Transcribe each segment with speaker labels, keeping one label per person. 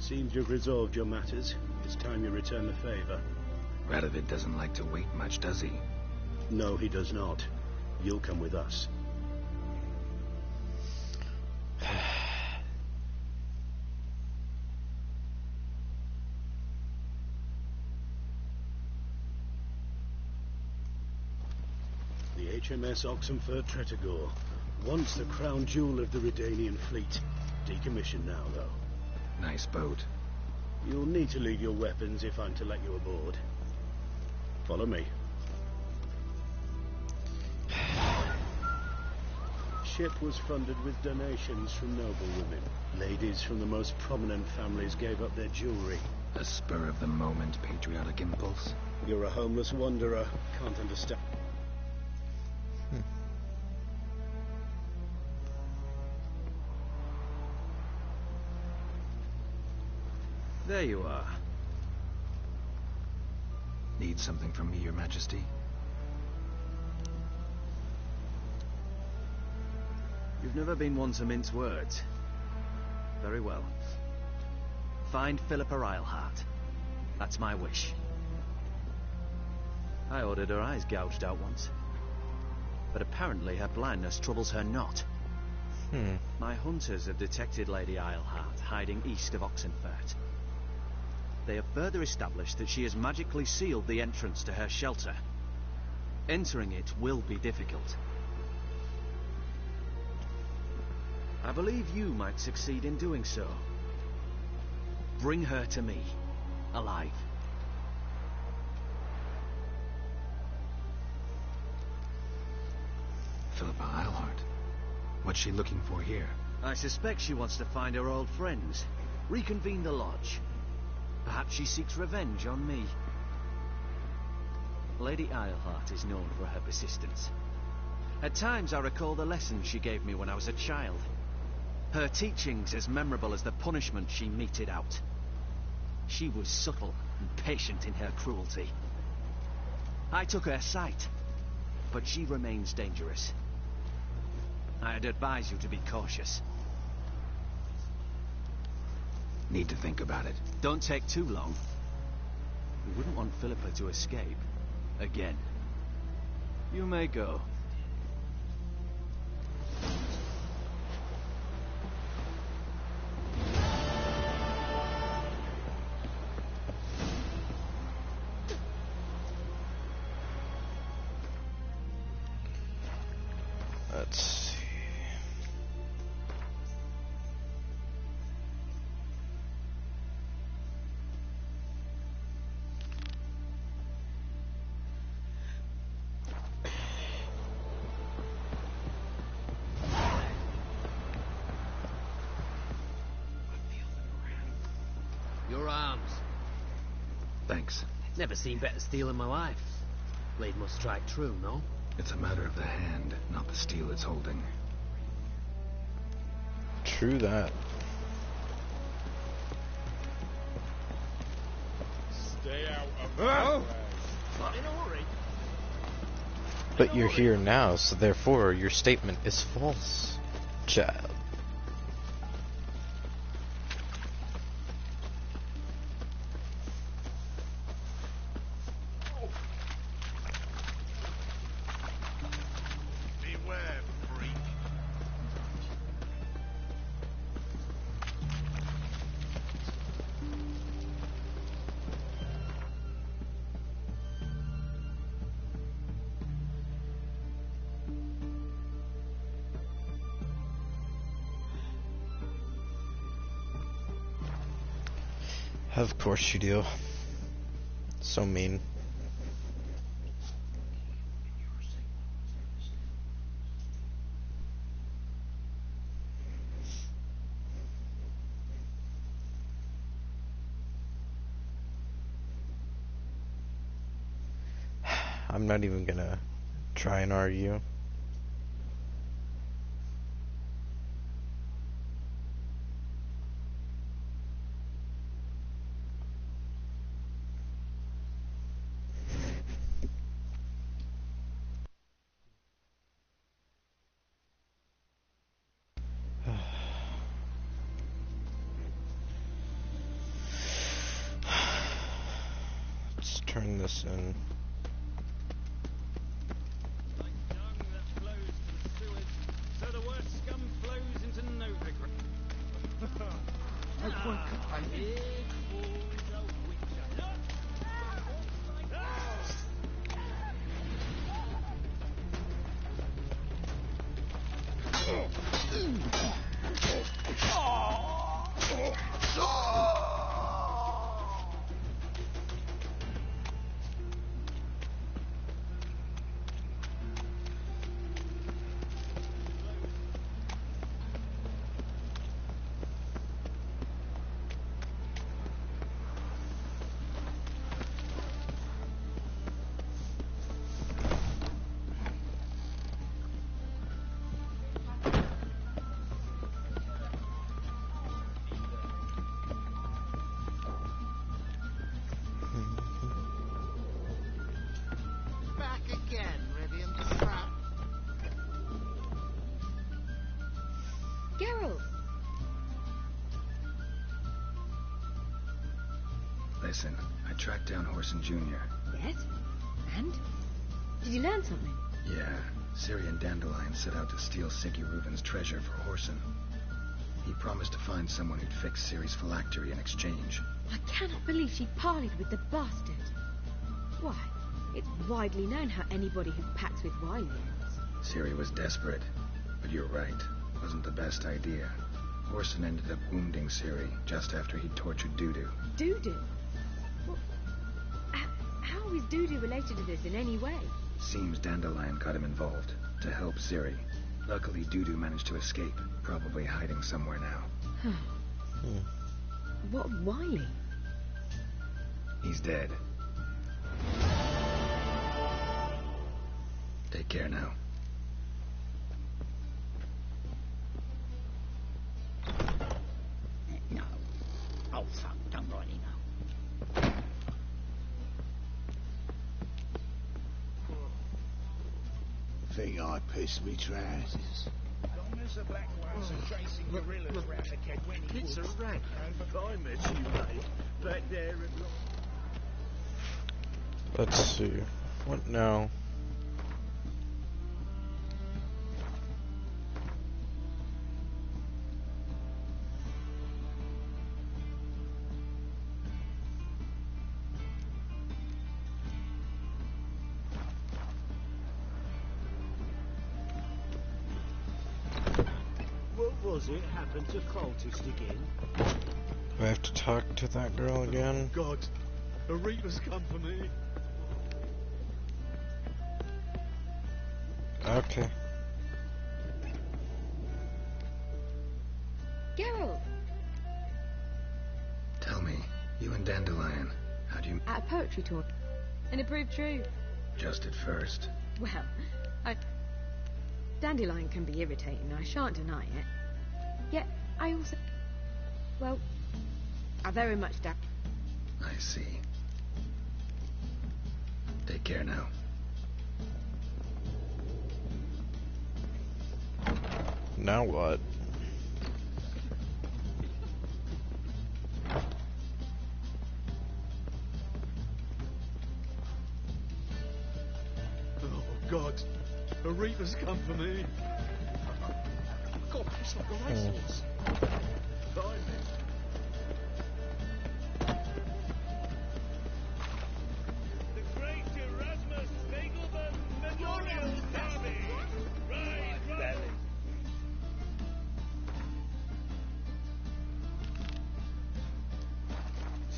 Speaker 1: Seems you've resolved your matters. It's time you return the favor.
Speaker 2: Radovid doesn't like to wait much, does he?
Speaker 1: No, he does not. You'll come with us. The HMS Oxenford Tretogor. Once the crown jewel of the Redanian fleet. Decommissioned now, though.
Speaker 2: Nice boat.
Speaker 1: You'll need to leave your weapons if I'm to let you aboard. Follow me. Ship was funded with donations from noblewomen. Ladies from the most prominent families gave up their jewelry.
Speaker 2: A spur-of-the-moment patriotic impulse?
Speaker 1: You're a homeless wanderer. Can't understand.
Speaker 3: There you are.
Speaker 2: Need something from me, Your Majesty?
Speaker 3: You've never been one to mince words. Very well. Find Philippa Eilhart. That's my wish. I ordered her eyes gouged out once. But apparently her blindness troubles her not. My hunters have detected Lady Eilhart hiding east of Oxenfurt. They have further established that she has magically sealed the entrance to her shelter. Entering it will be difficult. I believe you might succeed in doing so. Bring her to me, alive.
Speaker 2: Philippa Eilhart. What's she looking for here?
Speaker 3: I suspect she wants to find her old friends, reconvene the lodge. Perhaps she seeks revenge on me. Lady Eilhart is known for her persistence. At times I recall the lessons she gave me when I was a child. Her teachings as memorable as the punishment she meted out. She was subtle and patient in her cruelty. I took her sight, but she remains dangerous. I'd advise you to be cautious.
Speaker 2: Need to think about it.
Speaker 3: Don't take too long. We wouldn't want Philippa to escape. Again. You may go.
Speaker 4: Let's see.
Speaker 5: Your arms.
Speaker 2: Thanks.
Speaker 5: Never seen better steel in my life. Blade must strike true, no?
Speaker 2: It's a matter of the hand, not the steel it's holding.
Speaker 4: True that.
Speaker 6: Stay out of my way.
Speaker 5: Not in a hurry.
Speaker 4: But you're here now, so therefore your statement is false, child.
Speaker 6: Beware, freak.
Speaker 4: Of course you do. So mean. I'm not even gonna try and argue. Let's turn this in.
Speaker 1: Like dung that flows to the sewers, so the worst scum flows into Novigrad. Here falls a witcher.
Speaker 7: Back again, Rivian Trap.
Speaker 8: Geralt!
Speaker 2: Listen, I tracked down Horson Jr.
Speaker 8: Yes? And? Did you learn something?
Speaker 2: Yeah, Ciri and Dandelion set out to steal Siggy Reuven's treasure for Horson. He promised to find someone who'd fix Ciri's phylactery in exchange.
Speaker 8: I cannot believe she parleyed with the bastard. Why, it's widely known how anybody who packs with wily ends.
Speaker 2: Ciri was desperate, but you're right. Wasn't the best idea. Horson ended up wounding Ciri just after he'd tortured Dudu.
Speaker 8: Dudu? Well, how is Dudu related to this in any way?
Speaker 2: Seems Dandelion got him involved to help Ciri. Luckily, Dudu managed to escape, probably hiding somewhere now.
Speaker 8: What of Wily?
Speaker 2: He's dead. Take care now.
Speaker 7: No. Oh, fuck, don't really know. Think I pissed me trousers.
Speaker 6: Long as the Black Ones are chasing gorillas round the Kedwenny
Speaker 1: It's a
Speaker 6: woods.
Speaker 1: rag. I met you, mate. Back there at...
Speaker 4: Let's see. What now?
Speaker 1: What was it happened to cultist again?
Speaker 4: Do I have to talk to that girl again?
Speaker 1: God, a Reaper's come for me.
Speaker 4: Okay.
Speaker 8: Geralt!
Speaker 2: Tell me, you and Dandelion, how'd you...
Speaker 8: At a poetry tour. And it proved true.
Speaker 2: Just at first?
Speaker 8: Well, Dandelion can be irritating, I shan't deny it. Yet, I also... Well, I very much doubt...
Speaker 2: I see. Take care now.
Speaker 4: Now what?
Speaker 1: Oh, God, a Reaper's come for me. God, it's like a racehorse. Find it.
Speaker 6: The Great Erasmus Nagelman Memorial Derby. Ride, ride.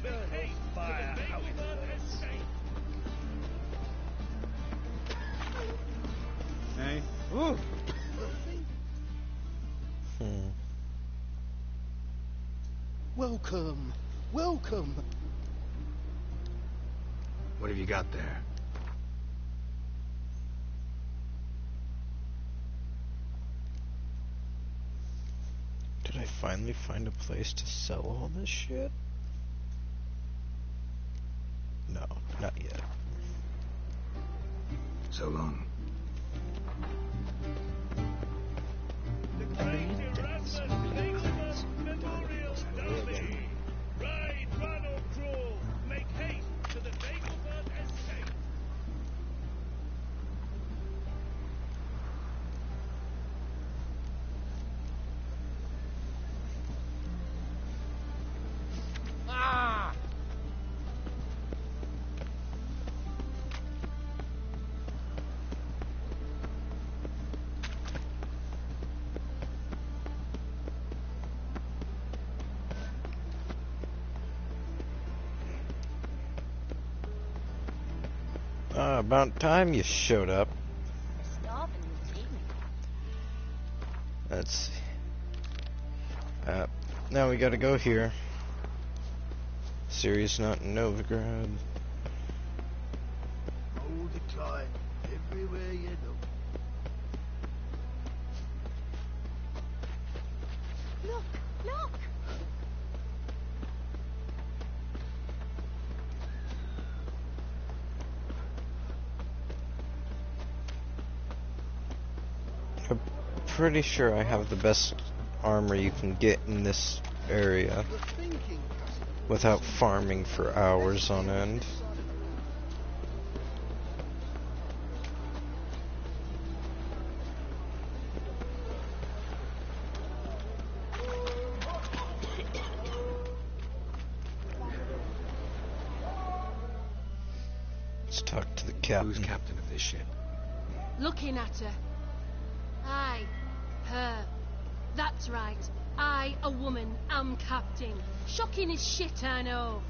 Speaker 6: Turn fire how it works.
Speaker 1: Hey? Ooh!
Speaker 7: Welcome. Welcome.
Speaker 2: What have you got there?
Speaker 4: Did I finally find a place to sell all this shit? No, not yet.
Speaker 2: So long.
Speaker 6: The Great Erasmus Nagelman Memorial Derby. Ride, run or crawl. Make haste to the Nagelman
Speaker 4: About time you showed up.
Speaker 8: Starving would take me.
Speaker 4: Let's see. Now we gotta go here. Ciri's not in Novigrad.
Speaker 1: All the time, everywhere you look.
Speaker 8: Look, look!
Speaker 4: I'm pretty sure I have the best armor you can get in this area without farming for hours on end. Let's talk to the captain.
Speaker 2: Who's captain of this ship?
Speaker 9: Looking at her. Aye, her. That's right. I, a woman, am captain. Shocking as shit, I know.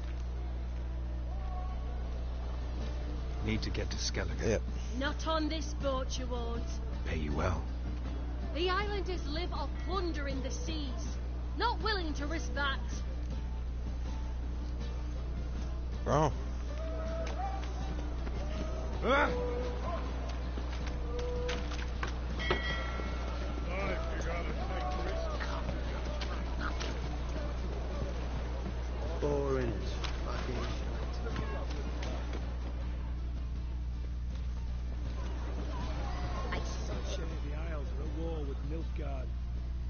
Speaker 2: Need to get to Skellige.
Speaker 4: Yep.
Speaker 9: Not on this boat, you won't.
Speaker 2: Pay you well.
Speaker 9: The islanders live off plunder in the seas. Not willing to risk that.
Speaker 4: Oh.
Speaker 1: Boring as fucking
Speaker 6: Some say the Isles are at war with Nilfgaard.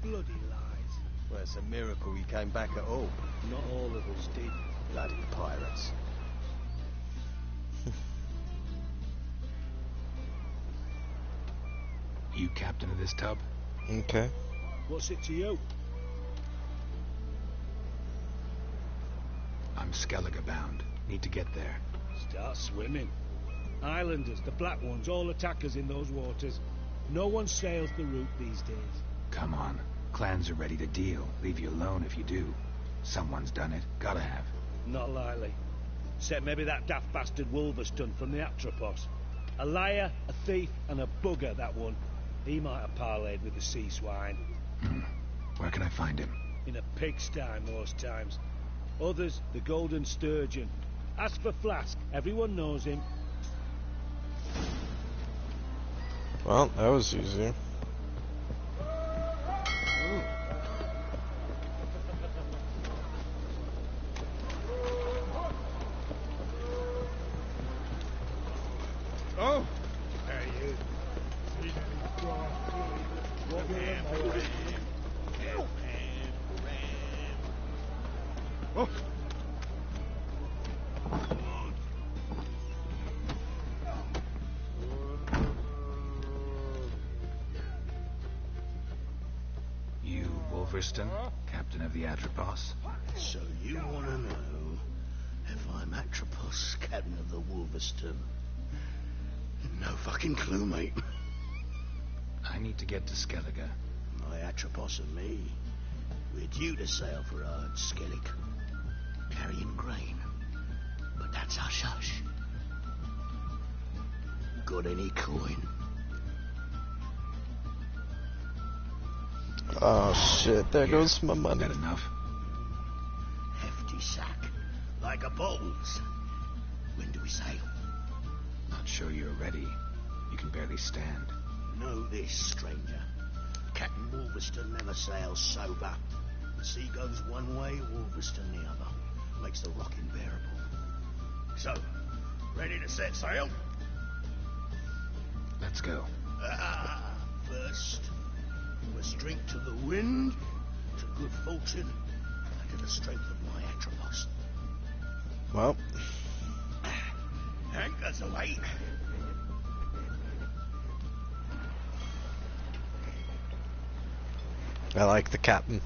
Speaker 6: Bloody lies.
Speaker 10: Well, it's a miracle he came back at all. Not all of us did. Bloody pirates.
Speaker 2: You captain of this tub?
Speaker 4: Okay.
Speaker 6: What's it to you?
Speaker 2: I'm Skellige bound. Need to get there.
Speaker 6: Start swimming. Islanders, the black ones, all attackers in those waters. No one sails the route these days.
Speaker 2: Come on. Clans are ready to deal. Leave you alone if you do. Someone's done it. Gotta have.
Speaker 6: Not likely. Except maybe that daft bastard Wolverston from the Atropos. A liar, a thief, and a bugger, that one. He might have parlayed with the sea swine.
Speaker 2: Where can I find him?
Speaker 6: In a pigsty most times. Others, the Golden Sturgeon. Ask for Flask. Everyone knows him.
Speaker 4: Well, that was easy.
Speaker 6: Oh! Hey, you. Oh!
Speaker 2: You, Wolverston, captain of the Atropos?
Speaker 1: So you want to know if I'm Atropos, captain of the Wolverston? No fucking clue, mate.
Speaker 2: I need to get to Skellige.
Speaker 1: My Atropos and me, we're due to sail for Ard Skellig, carrying grain. But that's hush-hush. Got any coin?
Speaker 4: Oh shit, there
Speaker 2: Here.
Speaker 4: goes my money.
Speaker 2: That enough?
Speaker 1: Hefty sack, like a bottle's. When do we sail?
Speaker 2: Not sure you're ready. You can barely stand.
Speaker 1: Know this, stranger. Captain Wolverston never sails sober. The sea goes one way, Wolverston the other. Makes the rock unbearable. So, ready to set sail?
Speaker 2: Let's go.
Speaker 1: First, we must drink to the wind, to good fortune, and to the strength of my Atropos.
Speaker 4: Well,
Speaker 1: Anchors away.
Speaker 4: I like the captain.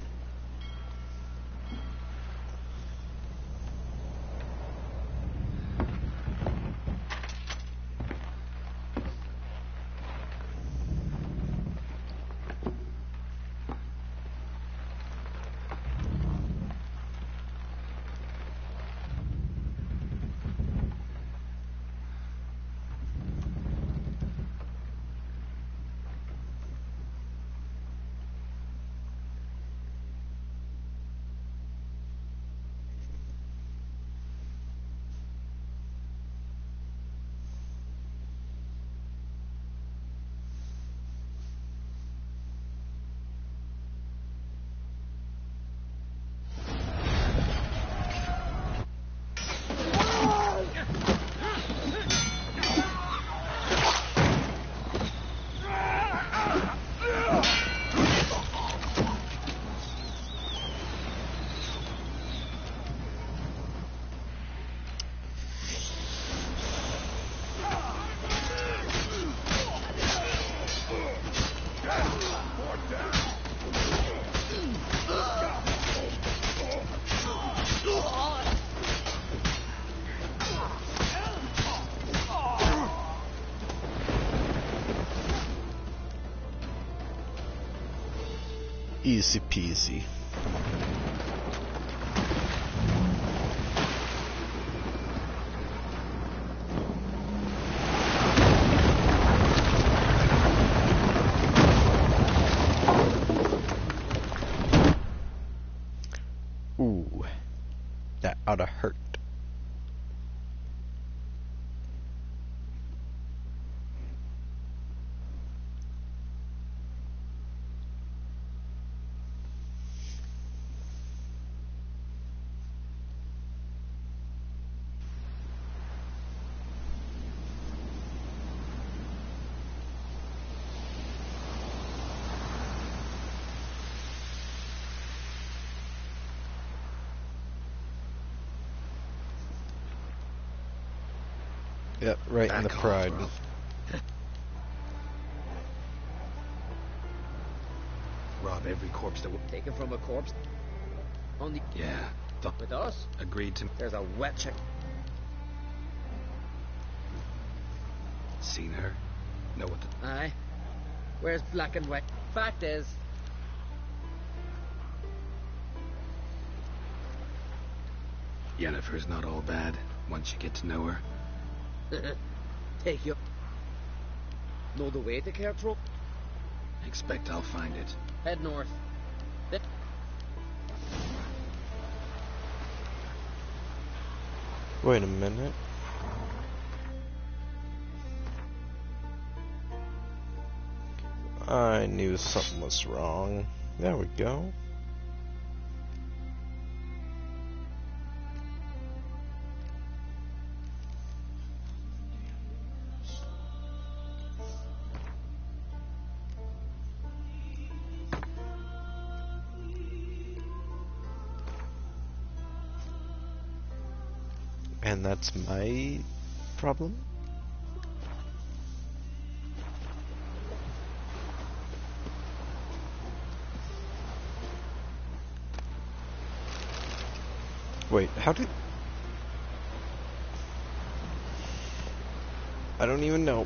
Speaker 4: Easy peasy. Ooh, that oughta hurt. Yep, right in the pride.
Speaker 2: Rob every corpse that
Speaker 5: Taken from a corpse. On the...
Speaker 2: Yeah.
Speaker 5: With us?
Speaker 2: Agreed to.
Speaker 5: There's a wet check.
Speaker 2: Seen her? Know what the...
Speaker 5: Aye. Where's black and white? Fact is...
Speaker 2: Yennefer's not all bad once you get to know her.
Speaker 5: Take you. Know the way to Kertrop?
Speaker 2: Expect I'll find it.
Speaker 5: Head north.
Speaker 4: Wait a minute. I knew something was wrong. There we go. And that's my problem? Wait, how did... I don't even know.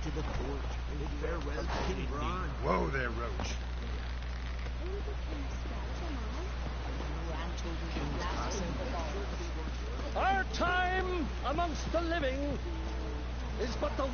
Speaker 1: To the court. Bid farewell to King Bran.
Speaker 2: Whoa there, Roach.
Speaker 6: Our time amongst the living is but the...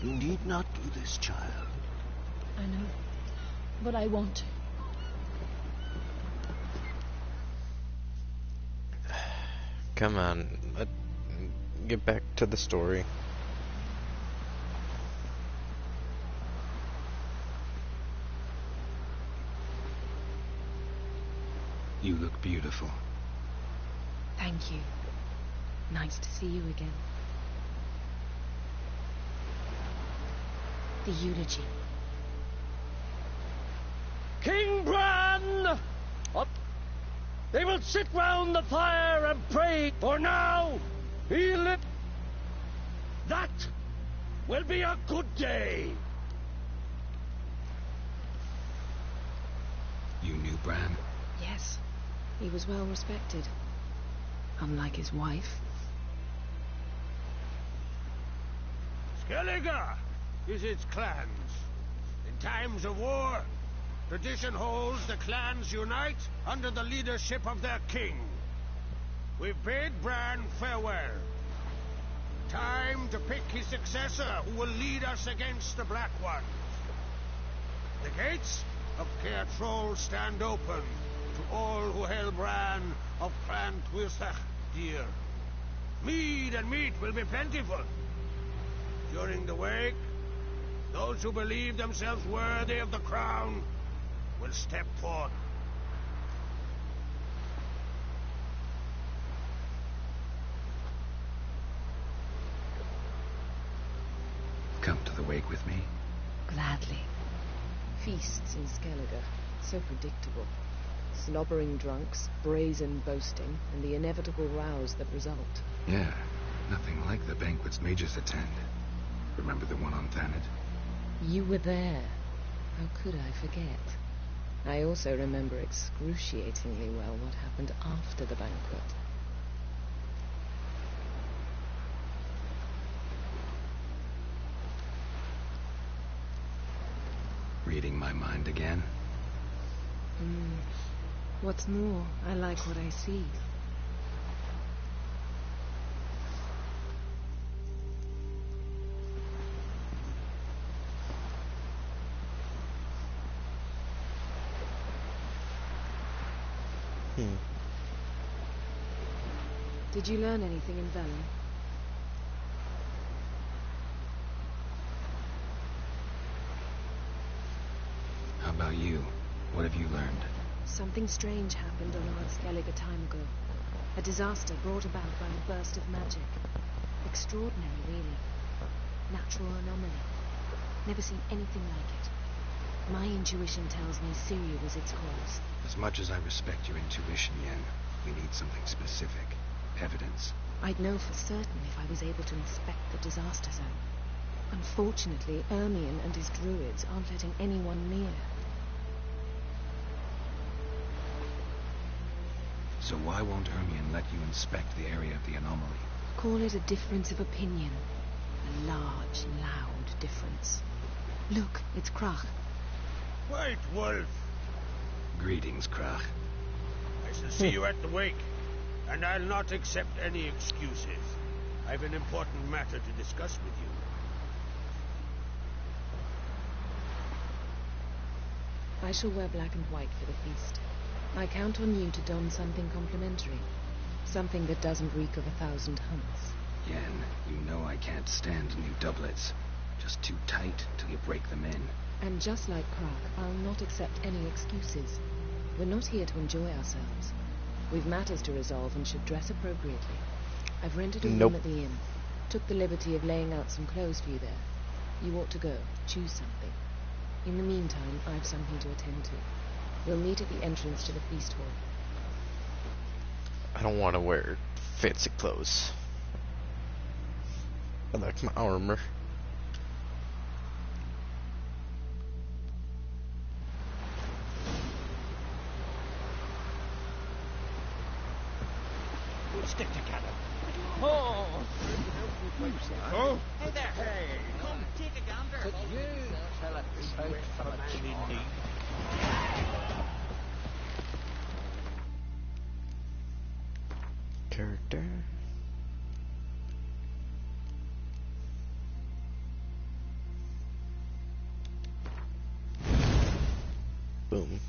Speaker 1: You need not do this, child.
Speaker 9: I know, but I want to.
Speaker 4: Come on, get back to the story.
Speaker 2: You look beautiful.
Speaker 8: Thank you. Nice to see you again. The eulogy.
Speaker 6: King Bran! Up. They will sit round the fire and pray, for now he live. That will be a good day.
Speaker 2: You knew Bran?
Speaker 8: Yes, he was well respected. Unlike his wife.
Speaker 1: Skellige is its clans. In times of war, tradition holds the clans unite under the leadership of their king. We bid Bran farewell. Time to pick his successor who will lead us against the Black Ones. The gates of Caer Troll stand open to all who hail Bran of Clan Tuilsach dear. Mead and meat will be plentiful. During the wake, those who believe themselves worthy of the crown will step forth.
Speaker 2: Come to the wake with me?
Speaker 8: Gladly.
Speaker 11: Feasts in Skellige, so predictable. Slobbering drunks, brazen boasting, and the inevitable rows that result.
Speaker 2: Yeah, nothing like the banquets mages attend. Remember the one on Thanedd?
Speaker 11: You were there. How could I forget? I also remember excruciatingly well what happened after the banquet.
Speaker 2: Reading my mind again?
Speaker 11: What's more, I like what I see. Did you learn anything in Velen?
Speaker 2: How about you? What have you learned?
Speaker 11: Something strange happened on Ard Skellige a time ago. A disaster brought about by a burst of magic. Extraordinary, really. Natural anomaly. Never seen anything like it. My intuition tells me Ciri was its cause.
Speaker 2: As much as I respect your intuition, Yen, we need something specific. Evidence.
Speaker 11: I'd know for certain if I was able to inspect the disaster zone. Unfortunately, Ermion and his druids aren't letting anyone near.
Speaker 2: So why won't Ermion let you inspect the area of the anomaly?
Speaker 11: Call it a difference of opinion. A large, loud difference. Look, it's Crach.
Speaker 1: White Wolf!
Speaker 2: Greetings, Crach.
Speaker 1: I shall see you at the wake, and I'll not accept any excuses. I've an important matter to discuss with you.
Speaker 11: I shall wear black and white for the feast. I count on you to don something complimentary. Something that doesn't reek of 1,000 hunts.
Speaker 2: Yen, you know I can't stand new doublets. Just too tight till you break them in.
Speaker 11: And just like Crach, I'll not accept any excuses. We're not here to enjoy ourselves. We've matters to resolve and should dress appropriately. I've rented a room at the inn. Took the liberty of laying out some clothes for you there. You ought to go. Choose something. In the meantime, I've something to attend to. We'll meet at the entrance to the feast hall.
Speaker 4: I don't want to wear fancy clothes. I like my armor.
Speaker 1: We'll stick together.
Speaker 10: Oh!
Speaker 1: Oh?
Speaker 10: Hey there! Hey! Come, take a gander. Could you tell us from a man in need?
Speaker 4: Character. Boom.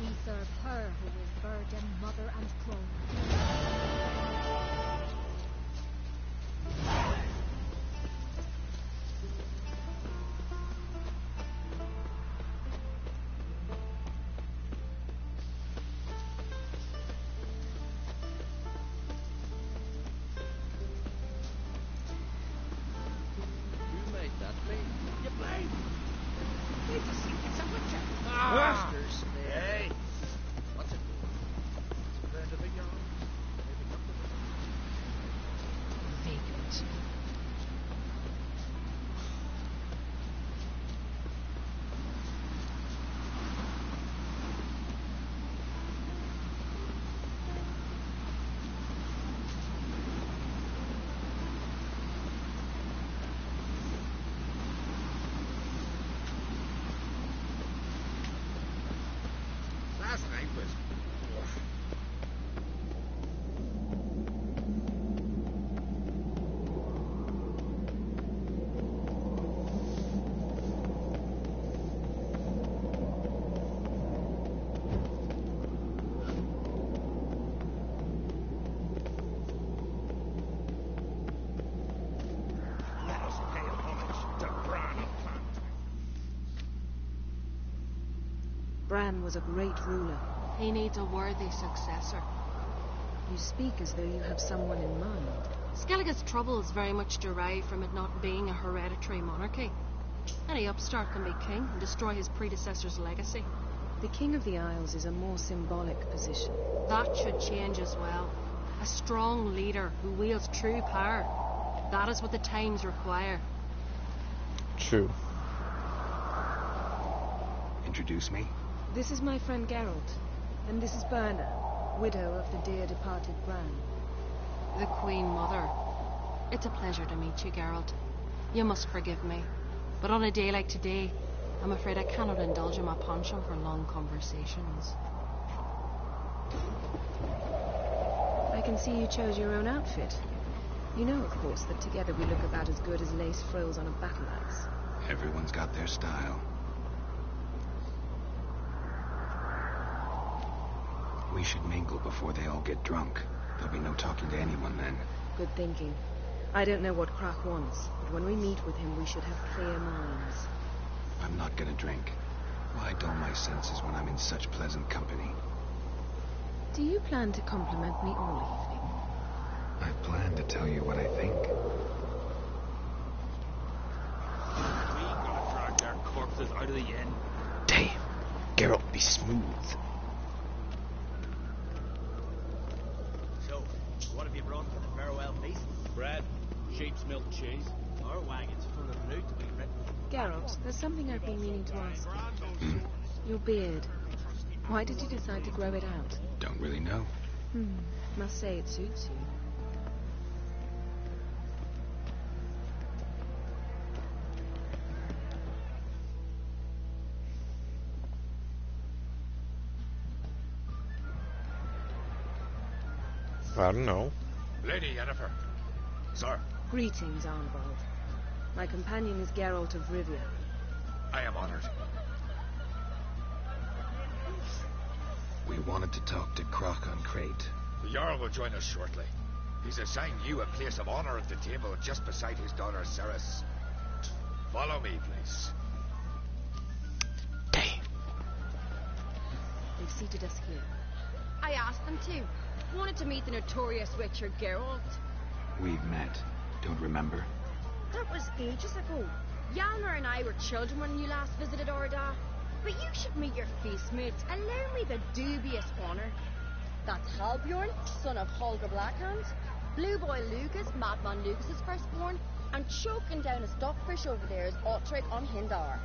Speaker 8: We serve her who is virgin, mother, and crone.
Speaker 11: Bran was a great ruler.
Speaker 9: He needs a worthy successor.
Speaker 11: You speak as though you have someone in mind.
Speaker 9: Skellige's troubles very much derive from it not being a hereditary monarchy. Any upstart can be king and destroy his predecessor's legacy.
Speaker 11: The King of the Isles is a more symbolic position.
Speaker 9: That should change as well. A strong leader who wields true power. That is what the times require.
Speaker 4: True.
Speaker 2: Introduce me?
Speaker 11: This is my friend Geralt, and this is Berna, widow of the dear departed Bran.
Speaker 9: The Queen Mother. It's a pleasure to meet you, Geralt. You must forgive me, but on a day like today, I'm afraid I cannot indulge in my penchant for long conversations.
Speaker 11: I can see you chose your own outfit. You know, of course, that together we look about as good as lace frills on a battle axe.
Speaker 2: Everyone's got their style. We should mingle before they all get drunk. There'll be no talking to anyone then.
Speaker 11: Good thinking. I don't know what Crach wants, but when we meet with him, we should have clear minds.
Speaker 2: I'm not gonna drink. Why dull my senses when I'm in such pleasant company?
Speaker 11: Do you plan to compliment me all evening?
Speaker 2: I plan to tell you what I think.
Speaker 10: We gotta drag their corpses out of the inn.
Speaker 4: Damn. Geralt be smooth.
Speaker 5: So, what have you brought for the farewell feast?
Speaker 10: Bread, sheep's milk cheese.
Speaker 5: Our wagon's full of loot to be written.
Speaker 11: Geralt, there's something I've been meaning to ask. Your beard. Why did you decide to grow it out?
Speaker 2: Don't really know.
Speaker 11: Must say it suits you.
Speaker 4: I don't know.
Speaker 12: Lady Yennefer. Sir.
Speaker 11: Greetings, Arnvald. My companion is Geralt of Rivia.
Speaker 12: I am honored.
Speaker 2: We wanted to talk to Crach on Crate.
Speaker 12: The Jarl will join us shortly. He's assigned you a place of honor at the table just beside his daughter Cerys. Follow me, please.
Speaker 4: Damn.
Speaker 11: They've seated us here.
Speaker 8: I asked them to. Wanted to meet the notorious Witcher Geralt.
Speaker 2: We've met. Don't remember?
Speaker 8: That was ages ago. Hjalmar and I were children when you last visited Orda. But you should meet your feast mates. Allow me the dubious honor. That's Halbjorn, son of Holger Blackhand. Blue Boy Lucas, Madman Lucas's firstborn. And choking down a stockfish over there is Otric on Hindar.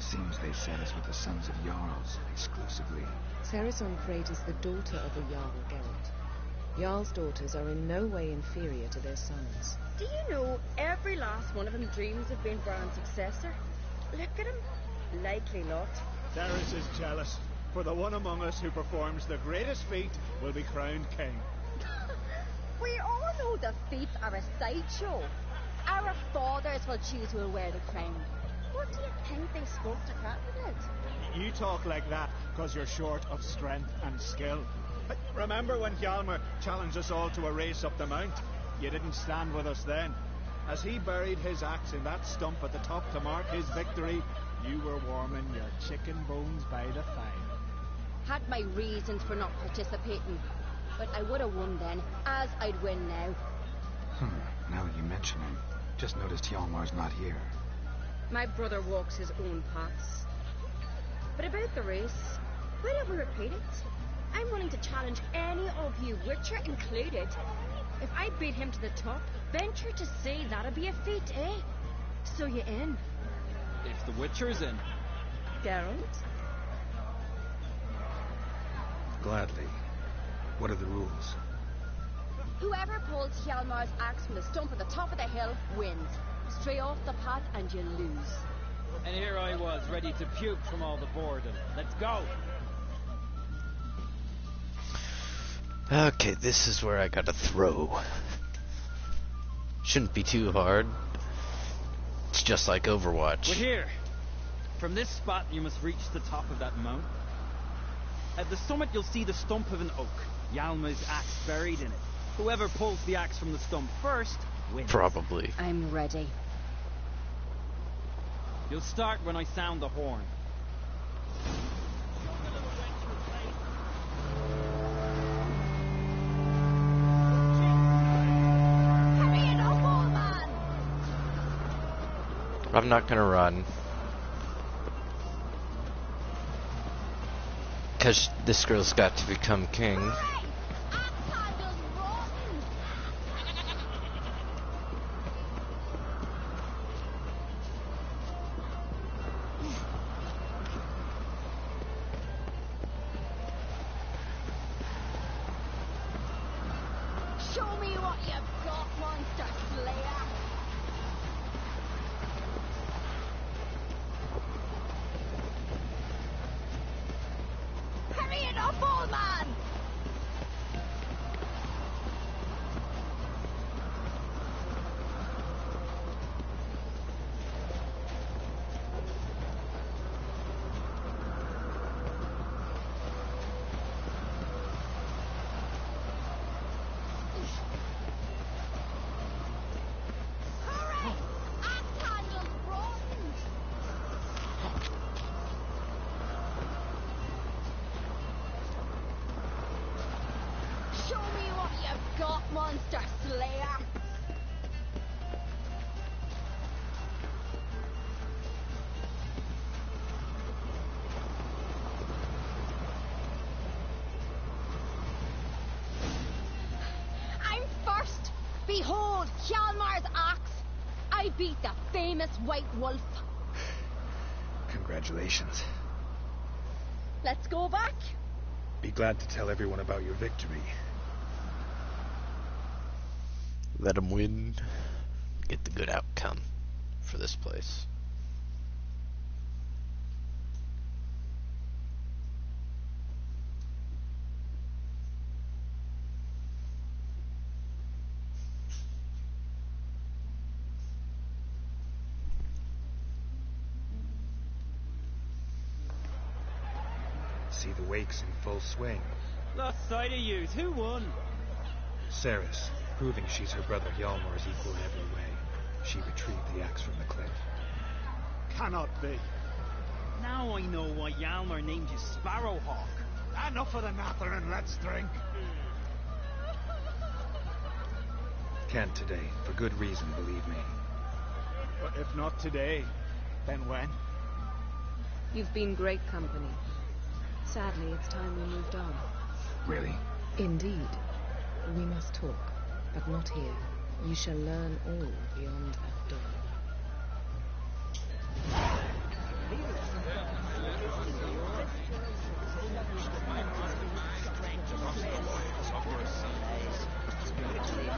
Speaker 2: Seems they set us with the sons of Jarls, exclusively.
Speaker 11: Cerys on Crate is the daughter of a Jarl, Geralt. Jarl's daughters are in no way inferior to their sons.
Speaker 8: Do you know every last one of them dreams of being Bran's successor? Look at him. Likely lot.
Speaker 13: Cerys is jealous, for the one among us who performs the greatest feat will be crowned king.
Speaker 8: We all know the feats are a sideshow. Our fathers will choose who will wear the crown. What do you think they spoke to Crach about?
Speaker 13: You talk like that because you're short of strength and skill. But remember when Hjalmar challenged us all to a race up the mount? You didn't stand with us then. As he buried his axe in that stump at the top to mark his victory, you were warming your chicken bones by the fire.
Speaker 8: Had my reasons for not participating, but I would have won then, as I'd win now.
Speaker 2: Now that you mention him, just noticed Hjalmar's not here.
Speaker 8: My brother walks his own paths. But about the race, why don't we repeat it? I'm willing to challenge any of you, Witcher included. If I beat him to the top, venture to say that'd be a feat, eh? So you in?
Speaker 10: If the Witcher's in.
Speaker 8: Geralt?
Speaker 2: Gladly. What are the rules?
Speaker 8: Whoever pulls Hjalmar's axe from the stump at the top of the hill wins. Stray off the path and you lose.
Speaker 10: And here I was, ready to puke from all the boredom. Let's go!
Speaker 4: Okay, this is where I gotta throw. Shouldn't be too hard. It's just like Overwatch.
Speaker 10: We're here. From this spot, you must reach the top of that mount.
Speaker 14: At the summit, you'll see the stump of an oak. Yalma's axe buried in it. Whoever pulls the axe from the stump first wins.
Speaker 4: Probably.
Speaker 8: I'm ready.
Speaker 14: You'll start when I sound the horn.
Speaker 8: Hurry it up, old man!
Speaker 4: I'm not gonna run. Because this girl's got to become king.
Speaker 8: Show me what you've got, monster slayer! Hurry it up, old man! Hurry! Axe handle's rotten! Show me what you've got, monster slayer! I'm first! Behold, Hjalmar's axe! I beat the famous White Wolf!
Speaker 2: Congratulations.
Speaker 8: Let's go back!
Speaker 2: Be glad to tell everyone about your victory.
Speaker 4: Let him win. Get the good outcome for this place.
Speaker 2: See the wakes in full swing.
Speaker 14: Lost sight of yous. Who won?
Speaker 2: Ceres, proving she's her brother Hjalmar's equal in every way. She retrieved the axe from the cliff.
Speaker 13: Cannot be.
Speaker 14: Now I know why Hjalmar named you Sparrowhawk.
Speaker 13: Enough of the nattering, let's drink.
Speaker 2: Can't today, for good reason, believe me.
Speaker 13: But if not today, then when?
Speaker 11: You've been great company. Sadly, it's time we moved on.
Speaker 2: Really?
Speaker 11: Indeed. We must talk, but not here. You shall learn all beyond that door.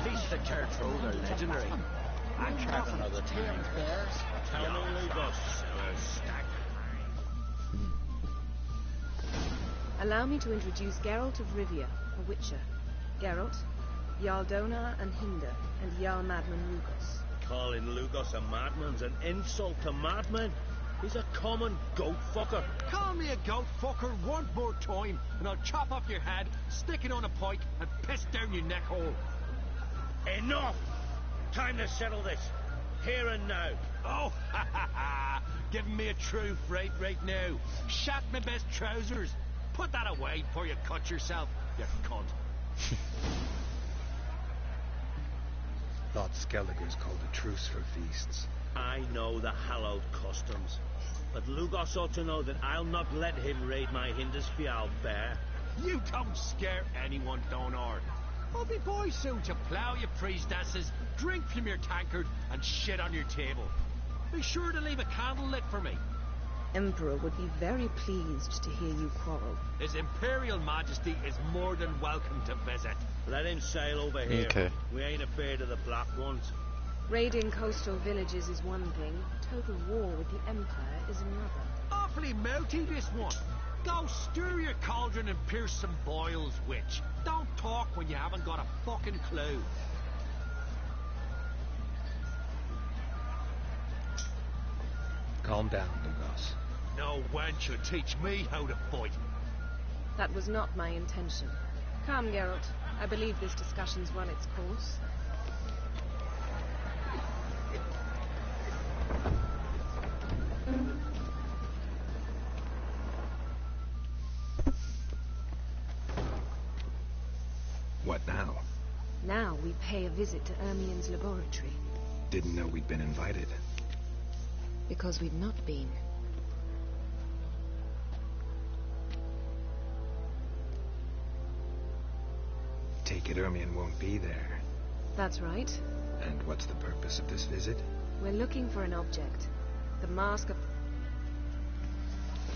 Speaker 5: These the church road are legendary. I'm traveling all the time. Town only goes stack.
Speaker 11: Allow me to introduce Geralt of Rivia, a witcher. Geralt, Jarl Donar and Hinder, and Jarl Madman Lugos.
Speaker 1: Calling Lugos a madman's an insult to madmen. He's a common goat fucker.
Speaker 6: Call me a goat fucker one more time, and I'll chop off your head, stick it on a pike, and piss down your neck hole.
Speaker 1: Enough! Time to settle this. Here and now.
Speaker 6: Oh, ha ha ha! Giving me a true fright right now. Shat my best trousers. Put that away before you cut yourself, you cunt.
Speaker 2: Thought Skelliger's called a truce for feasts.
Speaker 1: I know the hallowed customs, but Lugos ought to know that I'll not let him raid my Hindisfial bear.
Speaker 6: You don't scare anyone, Donar. I'll be boy soon to plough your priestesses, drink from your tankard, and shit on your table. Be sure to leave a candle lit for me.
Speaker 11: Emperor would be very pleased to hear you quarrel.
Speaker 6: His Imperial Majesty is more than welcome to visit.
Speaker 1: Let him sail over here.
Speaker 4: Okay.
Speaker 1: We ain't afraid of the black ones.
Speaker 11: Raiding coastal villages is one thing. Total war with the Empire is another.
Speaker 6: Awfully mouthy, this one. Go stir your cauldron and pierce some boils, witch. Don't talk when you haven't got a fucking clue.
Speaker 2: Calm down, Lugos.
Speaker 6: No one should teach me how to fight.
Speaker 11: That was not my intention. Come, Geralt. I believe this discussion's run its course.
Speaker 2: What now?
Speaker 11: Now we pay a visit to Ermien's laboratory.
Speaker 2: Didn't know we'd been invited.
Speaker 11: Because we've not been.
Speaker 2: Take it Ermien won't be there.
Speaker 11: That's right.
Speaker 2: And what's the purpose of this visit?
Speaker 11: We're looking for an object. The mask of...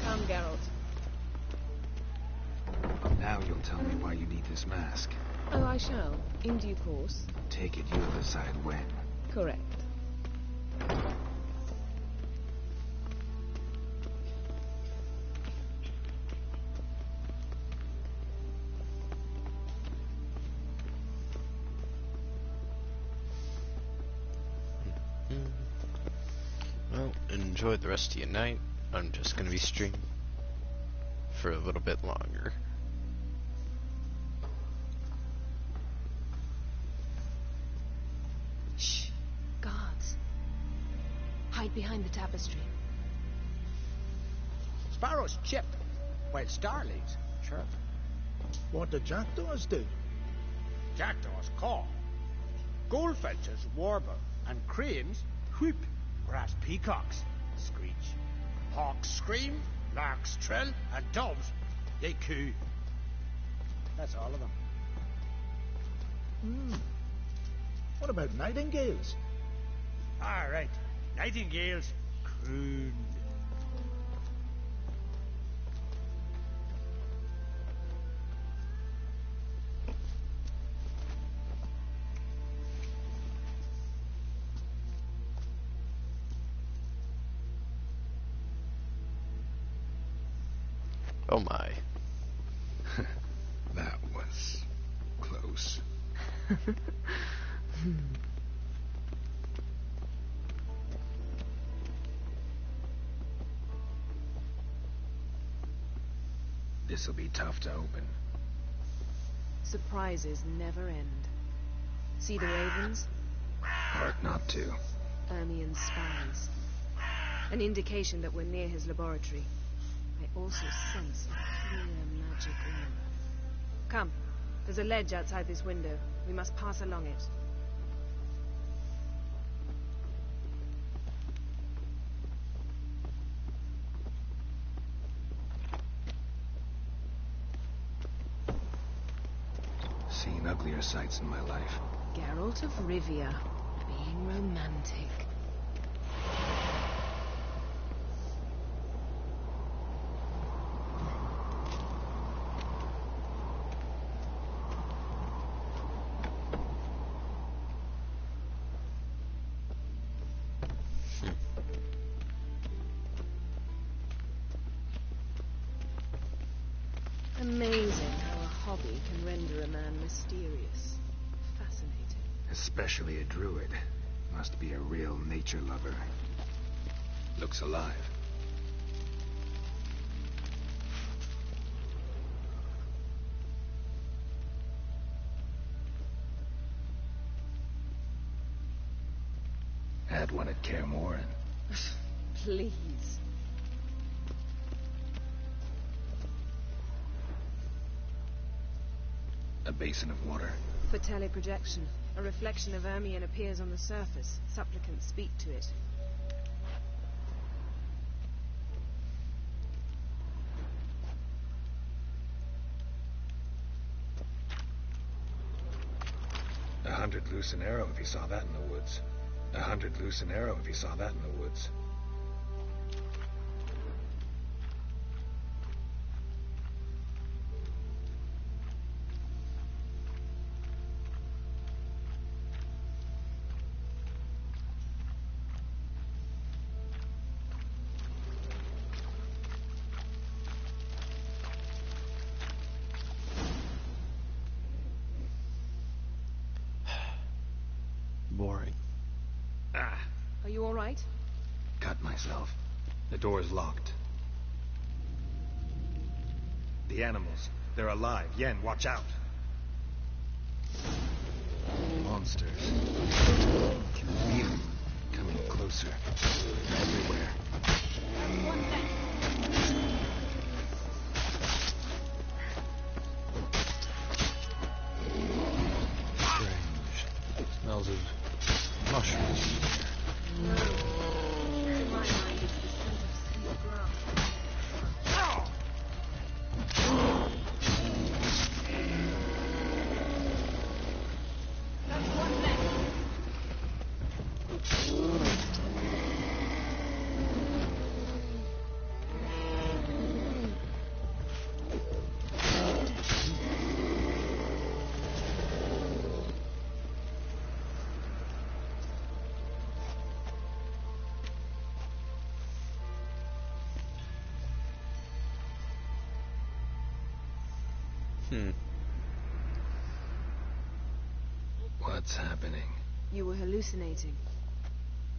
Speaker 11: Come, Geralt.
Speaker 2: Now you'll tell me why you need this mask.
Speaker 11: Oh, I shall. In due course.
Speaker 2: Take it you'll decide when.
Speaker 11: Correct.
Speaker 4: Well, enjoy the rest of your night. I'm just gonna be streaming for a little bit longer.
Speaker 11: Shh. Guards. Hide behind the tapestry.
Speaker 10: Sparrows chip, while starlings chirp.
Speaker 1: What do jackdaws do?
Speaker 10: Jackdaws caw. Goldfinches warble, and cranes whoop, whereas peacocks screech. Hawks scream, larks trill, and doves, they coo. That's all of them.
Speaker 1: What about nightingales?
Speaker 10: All right, nightingales croon.
Speaker 4: Oh my.
Speaker 2: That was close. This'll be tough to open.
Speaker 11: Surprises never end. See the ravens?
Speaker 2: Hard not to.
Speaker 11: Ermien's spies. An indication that we're near his laboratory. I also sense a clear magic aura. Come. There's a ledge outside this window. We must pass along it.
Speaker 2: Seen uglier sights in my life.
Speaker 11: Geralt of Rivia, being romantic. Amazing how a hobby can render a man mysterious. Fascinating.
Speaker 2: Especially a druid. Must be a real nature lover. Looks alive. Had one at Kaer Morhen.
Speaker 11: Please.
Speaker 2: A basin of water.
Speaker 11: For teleprojection, a reflection of Ermien appears on the surface. Supplicants speak to it.
Speaker 2: A 100 loose an arrow if he saw that in the woods. 100 loose an arrow if he saw that in the woods.
Speaker 4: Boring.
Speaker 11: Are you all right?
Speaker 2: Cut myself. The door's locked. The animals. They're alive. Yen, watch out. Monsters. Can feel them coming closer. Everywhere. Strange. Smells of mushrooms. What's happening?
Speaker 11: You were hallucinating.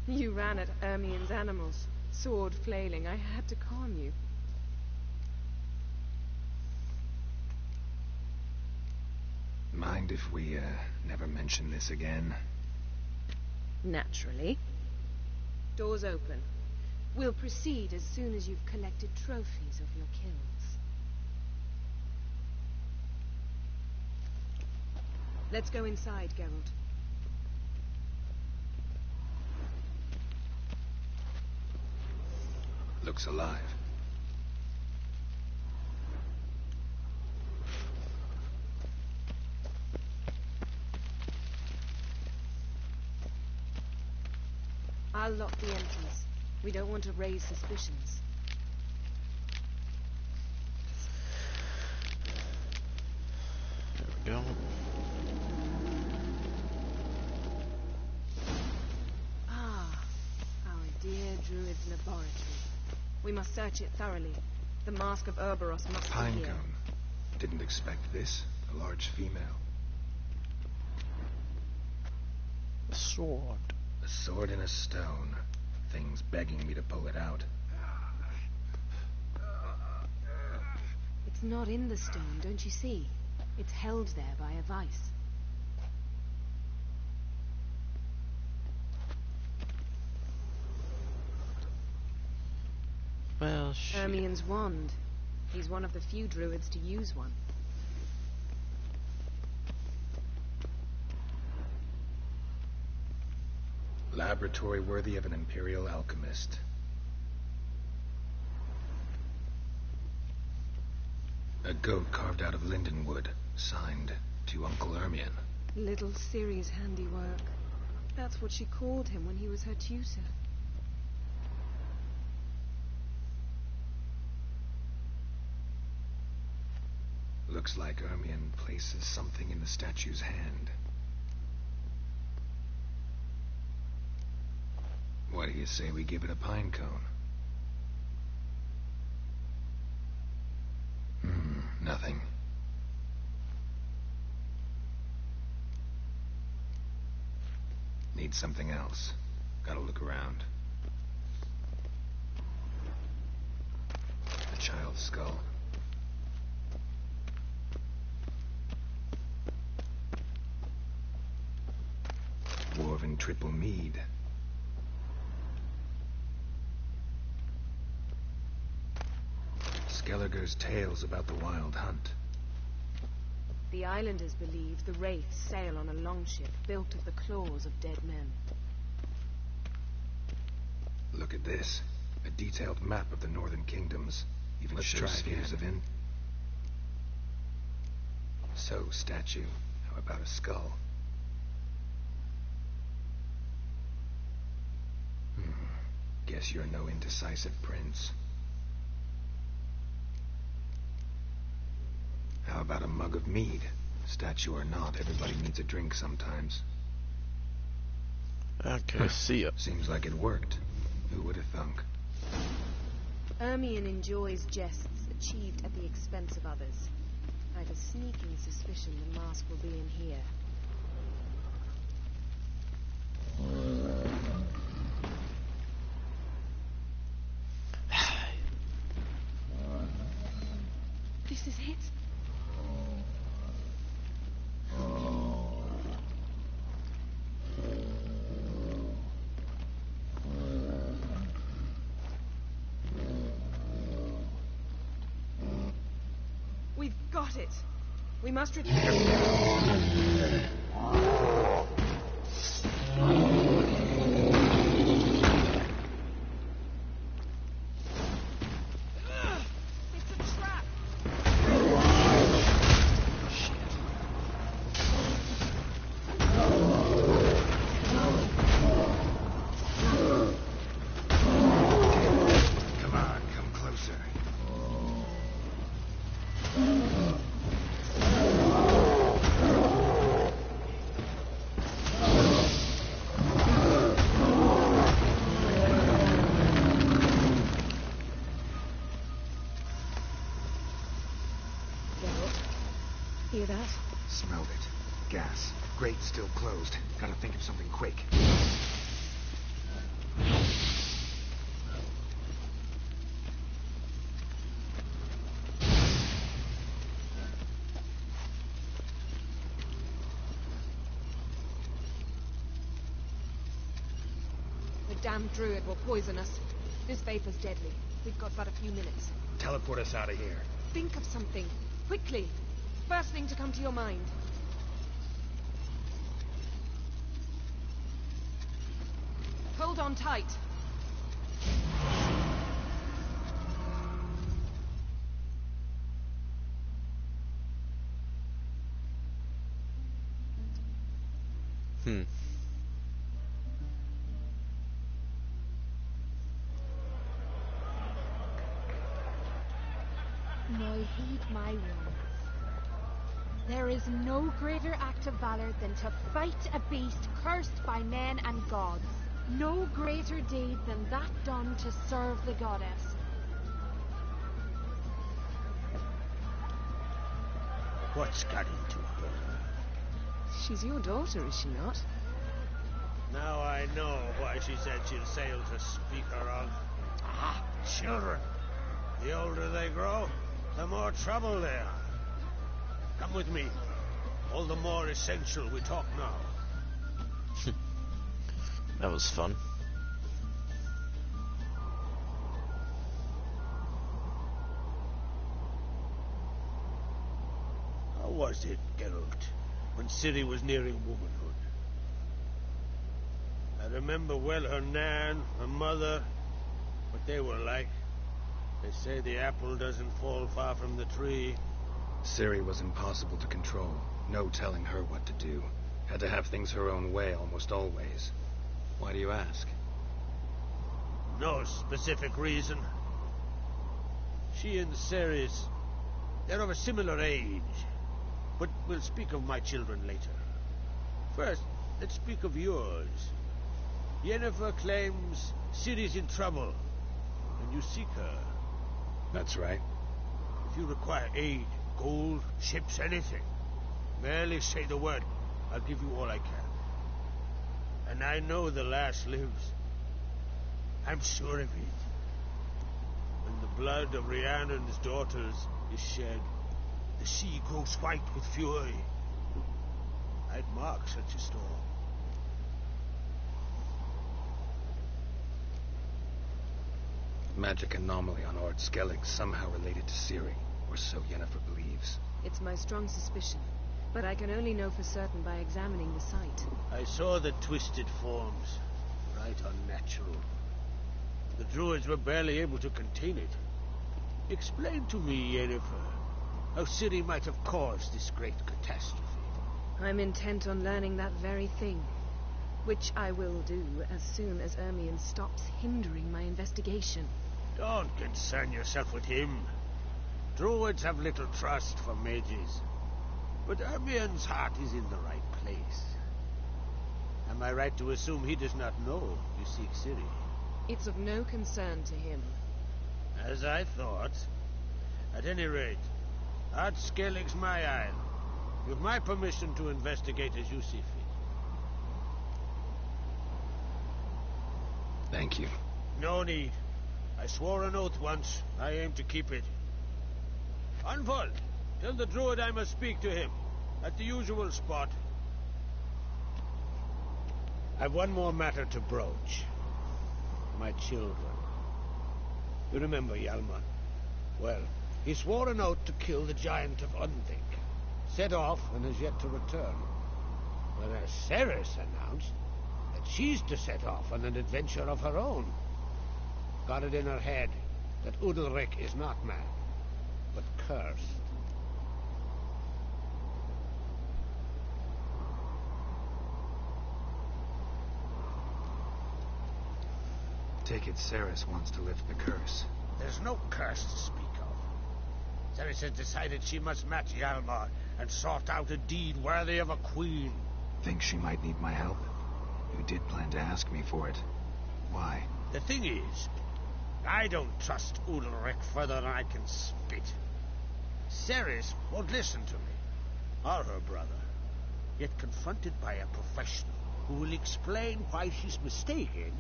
Speaker 11: You ran at Ermien's animals, sword flailing. I had to calm you.
Speaker 2: Mind if we, never mention this again?
Speaker 11: Naturally. Doors open. We'll proceed as soon as you've collected trophies of your kills. Let's go inside, Geralt.
Speaker 2: Looks alive.
Speaker 11: I'll lock the entrance. We don't want to raise suspicions.
Speaker 4: There we go.
Speaker 11: Dear Druid's laboratory. We must search it thoroughly. The Mask of Ouroboros must be here.
Speaker 2: Pinecone. Didn't expect this. A large female.
Speaker 4: A sword.
Speaker 2: A sword in a stone. Thing's begging me to pull it out.
Speaker 11: It's not in the stone, don't you see? It's held there by a vice.
Speaker 4: Well, shit.
Speaker 11: Ermien's wand. He's one of the few druids to use one.
Speaker 2: Laboratory worthy of an imperial alchemist. A goat carved out of lindenwood, signed to Uncle Ermien.
Speaker 11: Little Ciri's handiwork. That's what she called him when he was her tutor.
Speaker 2: Looks like Ermien places something in the statue's hand. What do you say we give it a pinecone? Nothing. Need something else. Gotta look around. A child's skull. Dwarven triple mead. Skelliger's tales about the wild hunt.
Speaker 11: The islanders believe the wraiths sail on a longship built of the claws of dead men.
Speaker 2: Look at this. A detailed map of the northern kingdoms. Even shows spheres of in. So, statue. How about a skull? Guess you're no indecisive prince. How about a mug of mead? Statue or not, everybody needs a drink sometimes.
Speaker 4: Okay, see ya.
Speaker 2: Seems like it worked. Who would have thunk?
Speaker 11: Ermien enjoys jests achieved at the expense of others. I've a sneaking suspicion the mask will be in here.
Speaker 8: The
Speaker 11: This is it. We've got it. We must hear that?
Speaker 2: Smelled it. Gas. Grate still closed. Gotta think of something quick.
Speaker 11: The damn druid will poison us. This vapor's deadly. We've got but a few minutes.
Speaker 2: Teleport us out of here.
Speaker 11: Think of something. Quickly. First thing to come to your mind. Hold on tight.
Speaker 8: Now heed my words. There is no greater act of valor than to fight a beast cursed by men and gods. No greater deed than that done to serve the goddess.
Speaker 1: What's got into her?
Speaker 11: She's your daughter, is she not?
Speaker 10: Now I know why she said she'll sail to speak her of. Ah, children. The older they grow, the more trouble they are. Come with me. All the more essential we talk now.
Speaker 4: That was fun.
Speaker 10: How was it, Geralt, when Ciri was nearing womanhood? I remember well her nan, her mother, what they were like. They say the apple doesn't fall far from the tree.
Speaker 2: Ciri was impossible to control. No telling her what to do. Had to have things her own way almost always.
Speaker 3: Why do you ask?
Speaker 10: No specific reason. She and Ceres, they're of a similar age. But we'll speak of my children later. First, let's speak of yours. Yennefer claims Ciri's in trouble, and you seek her.
Speaker 2: That's right.
Speaker 10: If you require aid, gold, ships, anything, merely say the word. I'll give you all I can. And I know the lass lives. I'm sure of it. When the blood of Rhiannon's daughters is shed, the sea grows white with fury. I'd mark such a storm.
Speaker 2: Magic anomaly on Ord Skellig somehow related to Ciri, or so Yennefer believes.
Speaker 11: It's my strong suspicion, but I can only know for certain by examining the site.
Speaker 10: I saw the twisted forms, right unnatural. The druids were barely able to contain it. Explain to me, Yennefer, how Ciri might have caused this great catastrophe.
Speaker 11: I'm intent on learning that very thing, which I will do as soon as Ermion stops hindering my investigation.
Speaker 10: Don't concern yourself with him. Druids have little trust for mages. But Ermion's heart is in the right place. Am I right to assume he does not know you seek Ciri?
Speaker 11: It's of no concern to him.
Speaker 10: As I thought. At any rate, Ord Skellig's my isle. With my permission to investigate as you see fit.
Speaker 2: Thank you.
Speaker 10: No need. I swore an oath once. I aim to keep it. Anfal, tell the druid I must speak to him. At the usual spot. I've one more matter to broach. My children. You remember Hjalmar? Well, he swore an oath to kill the giant of Undvik. Set off and has yet to return. Whereas Ceres announced that she's to set off on an adventure of her own. Got it in her head that Udalric is not mad, but cursed.
Speaker 2: Take it Ceres wants to lift the curse.
Speaker 10: There's no curse to speak of. Ceres has decided she must match Hjalmar and sort out a deed worthy of a queen.
Speaker 2: Think she might need my help? You did plan to ask me for it. Why?
Speaker 10: The thing is, I don't trust Udalric further than I can spit. Ceres won't listen to me, or her brother. Yet confronted by a professional who will explain why she's mistaken,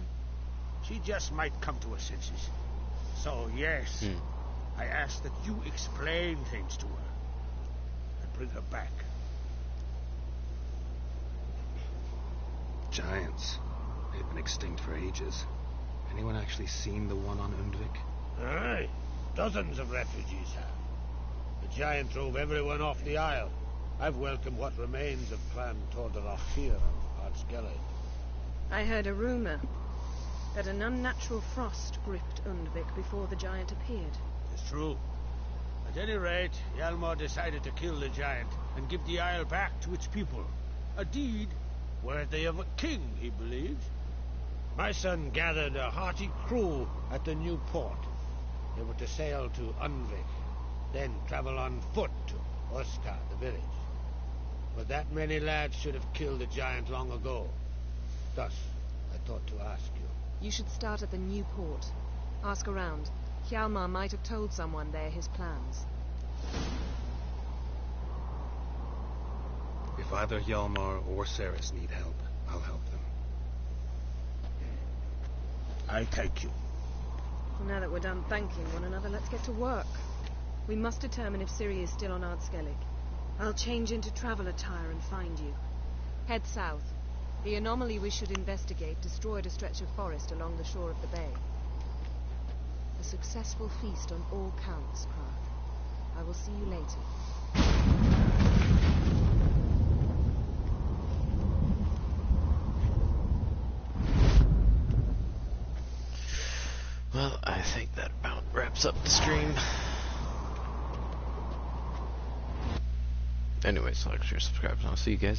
Speaker 10: she just might come to her senses. So, yes, I ask that you explain things to her and bring her back.
Speaker 2: Giants. They've been extinct for ages. Anyone actually seen the one on Undvik?
Speaker 10: Aye. Dozens of refugees have. The giant drove everyone off the isle. I've welcomed what remains of Clan Tordaroth here on Ardskellig.
Speaker 11: I heard a rumor that an unnatural frost gripped Undvik before the giant appeared.
Speaker 10: It's true. At any rate, Hjalmar decided to kill the giant and give the isle back to its people. A deed worthy of a king, he believes. My son gathered a hearty crew at the new port. They were to sail to Undvik, then travel on foot to Oskar, the village. But that many lads should have killed the giant long ago. Thus, I thought to ask you.
Speaker 11: You should start at the new port. Ask around. Hjalmar might have told someone there his plans.
Speaker 2: If either Hjalmar or Ceres need help, I'll help them.
Speaker 10: I thank you.
Speaker 11: Well, now that we're done thanking one another, let's get to work. We must determine if Ciri is still on Ardskellig. I'll change into travel attire and find you. Head south. The anomaly we should investigate destroyed a stretch of forest along the shore of the bay. A successful feast on all counts, Krark. I will see you later.
Speaker 4: Well, I think that about wraps up the stream. Anyways, like, share, subscribe, and I'll see you guys